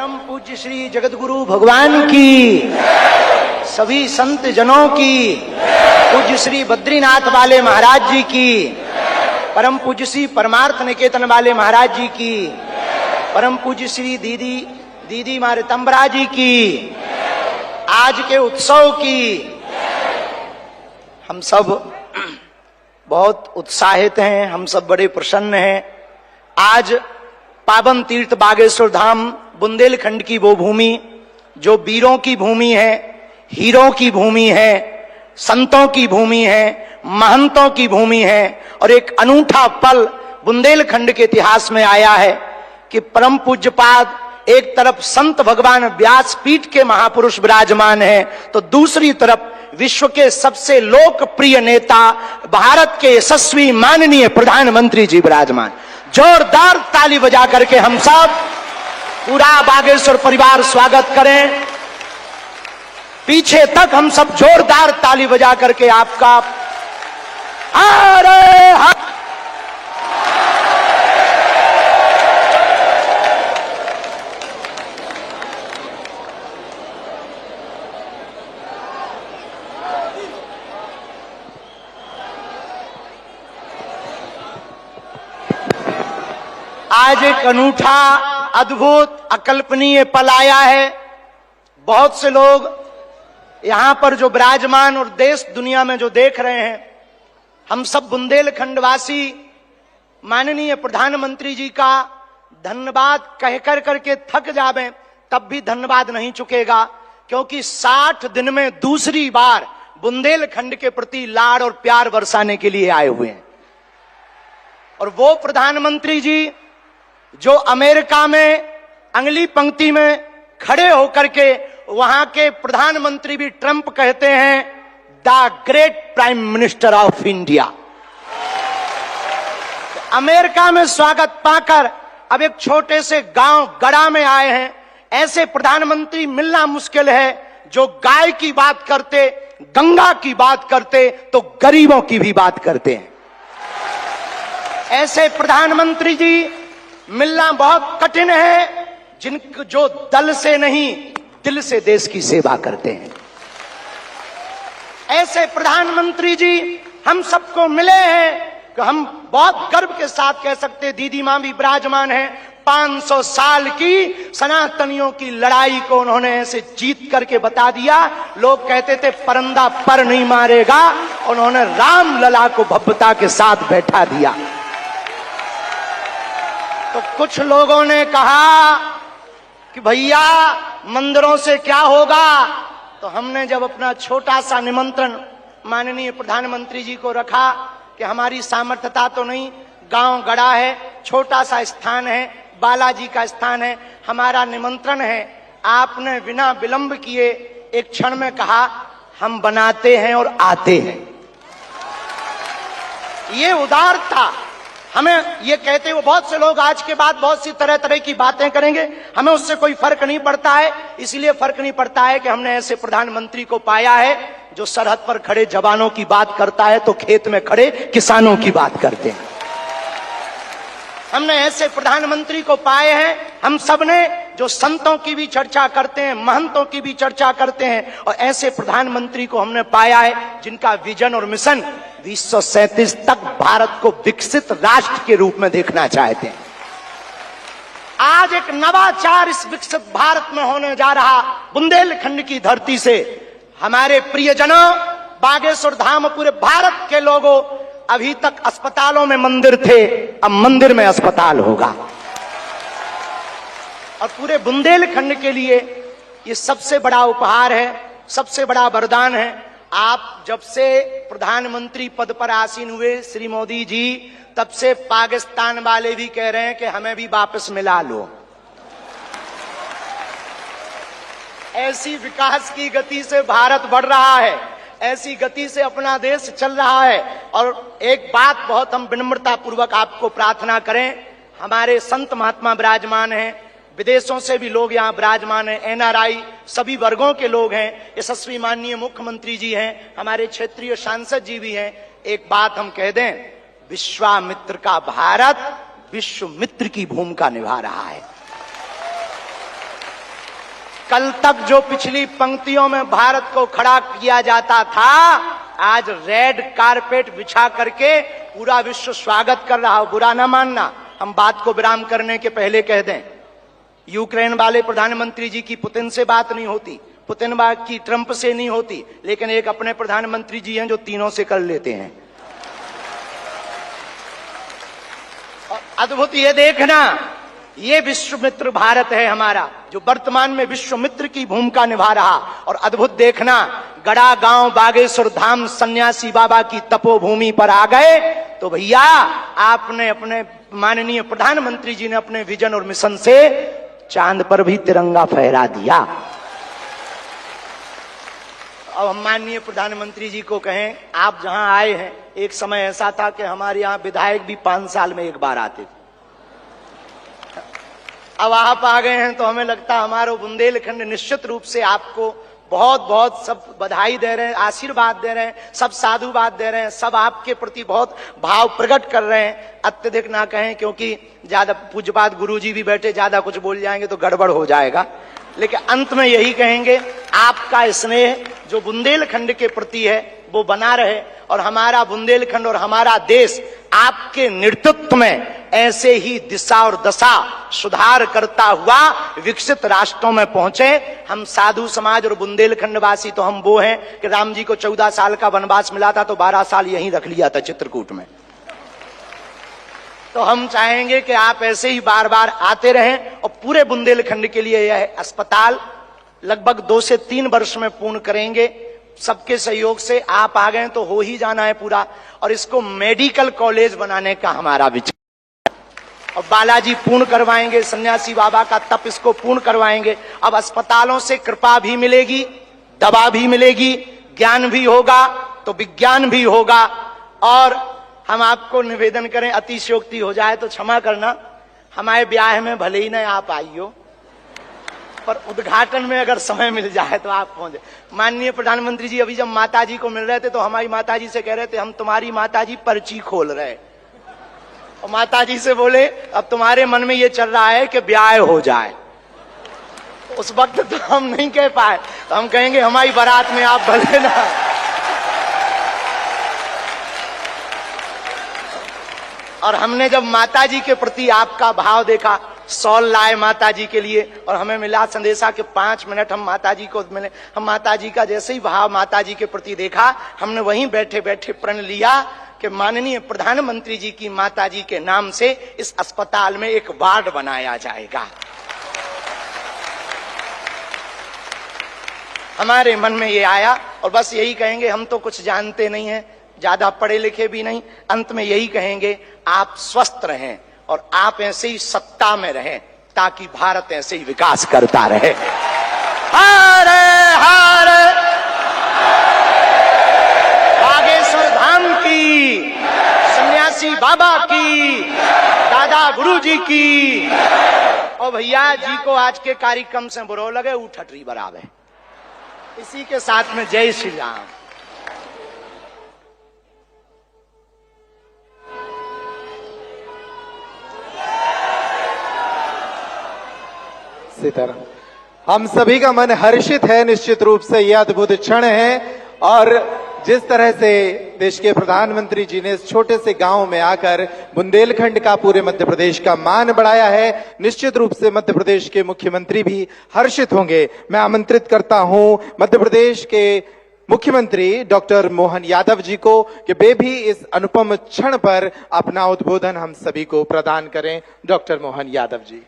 परम पूज्य श्री जगतगुरु भगवान की, सभी संत जनों की, पूज्य श्री बद्रीनाथ वाले महाराज जी की, परम पूज्य श्री परमार्थ निकेतन वाले महाराज जी की, परम पूज्य श्री दीदी मारितम्बरा जी की, आज के उत्सव की। हम सब बहुत उत्साहित हैं, हम सब बड़े प्रसन्न हैं। आज पावन तीर्थ बागेश्वर धाम बुंदेलखंड की वो भूमि जो वीरों की भूमि है, हीरों की भूमि है, संतों की भूमि है, महंतों की भूमि है, और एक अनूठा पल बुंदेलखंड के इतिहास में आया है कि परम पूज्यपाद एक तरफ संत भगवान व्यासपीठ के महापुरुष विराजमान हैं, तो दूसरी तरफ विश्व के सबसे लोकप्रिय नेता भारत के यशस्वी माननीय प्रधानमंत्री जी विराजमान। जोरदार ताली बजा करके हम सब पूरा बागेश्वर परिवार स्वागत करें। पीछे तक हम सब जोरदार ताली बजा करके आपका अरे आज एक अनूठा, अद्भुत, अकल्पनीय पल आया है। बहुत से लोग यहां पर जो विराजमान और देश दुनिया में जो देख रहे हैं, हम सब बुंदेलखंड वासी माननीय प्रधानमंत्री जी का धन्यवाद कह कर करके थक जावें, तब भी धन्यवाद नहीं चुकेगा, क्योंकि 60 दिन में दूसरी बार बुंदेलखंड के प्रति लाड़ और प्यार बरसाने के लिए आए हुए हैं। और वो प्रधानमंत्री जी जो अमेरिका में अगली पंक्ति में खड़े होकर के वहां के प्रधानमंत्री भी ट्रंप कहते हैं the great prime minister of India. America में स्वागत पाकर अब एक छोटे से गांव गड़ा में आए हैं। ऐसे प्रधानमंत्री मिलना मुश्किल है जो गाय की बात करते, गंगा की बात करते, तो गरीबों की भी बात करते हैं। ऐसे प्रधानमंत्री जी मिलना बहुत कठिन है जो दल से नहीं दिल से देश की सेवा करते हैं। ऐसे प्रधानमंत्री जी हम सबको मिले हैं कि हम बहुत गर्व के साथ कह सकते, दीदी मां भी विराजमान है, 500 साल की सनातनियों की लड़ाई को उन्होंने ऐसे जीत करके बता दिया। लोग कहते थे परंदा पर नहीं मारेगा, उन्होंने राम लला को भव्यता के साथ बैठा दिया। तो कुछ लोगों ने कहा कि भैया मंदिरों से क्या होगा, तो हमने जब अपना छोटा सा निमंत्रण माननीय प्रधानमंत्री जी को रखा कि हमारी सामर्थ्यता तो नहीं, गांव गड़ा है, छोटा सा स्थान है, बालाजी का स्थान है, हमारा निमंत्रण है, आपने बिना विलंब किए एक क्षण में कहा हम बनाते हैं और आते हैं। ये उदारता। हमें ये कहते हुए बहुत से लोग आज के बाद बहुत सी तरह तरह की बातें करेंगे, हमें उससे कोई फर्क नहीं पड़ता है। इसलिए फर्क नहीं पड़ता है कि हमने ऐसे प्रधानमंत्री को पाया है जो सरहद पर खड़े जवानों की बात करता है तो खेत में खड़े किसानों की बात करते हैं। हमने ऐसे प्रधानमंत्री को पाए हैं, हम सब ने, जो संतों की भी चर्चा करते हैं, महंतों की भी चर्चा करते हैं, और ऐसे प्रधानमंत्री को हमने पाया है जिनका विजन और मिशन 2037 तक भारत को विकसित राष्ट्र के रूप में देखना चाहते हैं। आज एक नवाचार इस विकसित भारत में होने जा रहा। बुंदेलखंड की धरती से हमारे प्रियजनों, बागेश्वर धाम, पूरे भारत के लोगों, अभी तक अस्पतालों में मंदिर थे, अब मंदिर में अस्पताल होगा। और पूरे बुंदेलखंड के लिए ये सबसे बड़ा उपहार है, सबसे बड़ा वरदान है। आप जब से प्रधानमंत्री पद पर आसीन हुए श्री मोदी जी, तब से पाकिस्तान वाले भी कह रहे हैं कि हमें भी वापस मिला लो। ऐसी विकास की गति से भारत बढ़ रहा है, ऐसी गति से अपना देश चल रहा है। और एक बात बहुत हम विनम्रता पूर्वक आपको प्रार्थना करें, हमारे संत महात्मा विराजमान हैं, विदेशों से भी लोग यहाँ विराजमान हैं, एनआरआई सभी वर्गों के लोग हैं, यशस्वी माननीय मुख्यमंत्री जी हैं, हमारे क्षेत्रीय सांसद जी भी हैं। एक बात हम कह दें, विश्वामित्र का भारत विश्व मित्र की भूमिका निभा रहा है। कल तक जो पिछली पंक्तियों में भारत को खड़ा किया जाता था, आज रेड कारपेट बिछा करके पूरा विश्व स्वागत कर रहा हो। बुरा ना मानना, हम बात को विराम करने के पहले कह दें, यूक्रेन वाले प्रधानमंत्री जी की पुतिन से बात नहीं होती, पुतिन की ट्रंप से नहीं होती, लेकिन एक अपने प्रधानमंत्री जी हैं जो तीनों से कर लेते हैं। और अद्भुत ये देखना, ये विश्व मित्र भारत है हमारा, जो वर्तमान में विश्व मित्र की भूमिका निभा रहा। और अद्भुत देखना, गड़ा गांव बागेश्वर धाम सन्यासी बाबा की तपोभूमि पर आ गए तो भैया आपने अपने माननीय प्रधानमंत्री जी ने अपने विजन और मिशन से चांद पर भी तिरंगा फहरा दिया। अब हम माननीय प्रधानमंत्री जी को कहें, आप जहां आए हैं, एक समय ऐसा था कि हमारे यहां विधायक भी 5 साल में एक बार आते थे। अब आप आ गए हैं तो हमें लगता है हमारा बुंदेलखंड निश्चित रूप से आपको बहुत बहुत सब बधाई दे रहे हैं, आशीर्वाद दे रहे हैं, सब साधुवाद दे रहे हैं, सब आपके प्रति बहुत भाव प्रकट कर रहे हैं। अत्यधिक ना कहें, क्योंकि ज्यादा पूज्यपाद गुरुजी भी बैठे, ज्यादा कुछ बोल जाएंगे तो गड़बड़ हो जाएगा। लेकिन अंत में यही कहेंगे, आपका स्नेह जो बुंदेलखंड के प्रति है वो बना रहे, और हमारा बुंदेलखंड और हमारा देश आपके नेतृत्व में ऐसे ही दिशा और दशा सुधार करता हुआ विकसित राष्ट्रों में पहुंचे। हम साधु समाज और बुंदेलखंड वासी तो हम वो हैं कि राम जी को 14 साल का वनवास मिला था तो 12 साल यहीं रख लिया था चित्रकूट में। तो हम चाहेंगे कि आप ऐसे ही बार बार आते रहें, और पूरे बुंदेलखंड के लिए यह अस्पताल लगभग 2 से 3 वर्ष में पूर्ण करेंगे। सबके सहयोग से आप आ गए तो हो ही जाना है पूरा, और इसको मेडिकल कॉलेज बनाने का हमारा विचार, और बालाजी पूर्ण करवाएंगे, सन्यासी बाबा का तप इसको पूर्ण करवाएंगे। अब अस्पतालों से कृपा भी मिलेगी, दवा भी मिलेगी, ज्ञान भी होगा तो विज्ञान भी होगा। और हम आपको निवेदन करें, अतिशयोक्ति हो जाए तो क्षमा करना, हमारे ब्याह में भले ही न आप आइयो, पर उद्घाटन में अगर समय मिल जाए तो आप पहुंचे। माननीय प्रधानमंत्री जी अभी जब माताजी को मिल रहे थे तो हमारी माताजी से कह रहे थे, हम तुम्हारी माताजी पर्ची खोल रहे, और माताजी से बोले अब तुम्हारे मन में ये चल रहा है कि ब्याह हो जाए। उस वक्त तो हम नहीं कह पाए, तो हम कहेंगे हमारी बारात में आप भले ना। और हमने जब माताजी के प्रति आपका भाव देखा, सॉल लाए माताजी के लिए, और हमें मिला संदेशा कि 5 मिनट हम माताजी को मिले। हम माताजी का जैसे ही भाव माताजी के प्रति देखा, हमने वहीं बैठे बैठे प्रण लिया कि माननीय प्रधानमंत्री जी की माताजी के नाम से इस अस्पताल में एक वार्ड बनाया जाएगा। हमारे मन में ये आया, और बस यही कहेंगे, हम तो कुछ जानते नहीं हैं, ज्यादा पढ़े लिखे भी नहीं, अंत में यही कहेंगे, आप स्वस्थ रहें और आप ऐसे ही सत्ता में रहें, ताकि भारत ऐसे ही विकास करता रहे। हरे हरे बागेश्वर धाम की, सन्यासी बाबा की, दादा गुरु जी की, और भैया जी को आज के कार्यक्रम से बुरो लगे उठटरी बराबर। इसी के साथ में जय श्री राम। हम सभी का मन हर्षित है, निश्चित रूप से यह अद्भुत क्षण है। और जिस तरह से देश के प्रधानमंत्री जी ने इस छोटे से गांव में आकर बुंदेलखंड का, पूरे मध्य प्रदेश का मान बढ़ाया है, निश्चित रूप से मध्य प्रदेश के मुख्यमंत्री भी हर्षित होंगे। मैं आमंत्रित करता हूं मध्य प्रदेश के मुख्यमंत्री डॉक्टर मोहन यादव जी को कि वे भी इस अनुपम क्षण पर अपना उद्बोधन हम सभी को प्रदान करें। डॉक्टर मोहन यादव जी।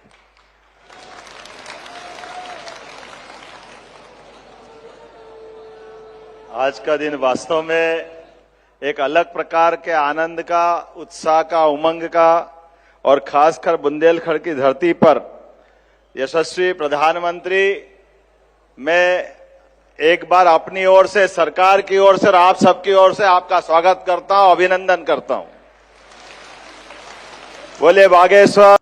आज का दिन वास्तव में एक अलग प्रकार के आनंद का, उत्साह का, उमंग का, और खासकर बुंदेलखंड की धरती पर यशस्वी प्रधानमंत्री, मैं एक बार अपनी ओर से, सरकार की ओर से और आप सबकी ओर से आपका स्वागत करता हूं, अभिनंदन करता हूं। बोले बागेश्वर।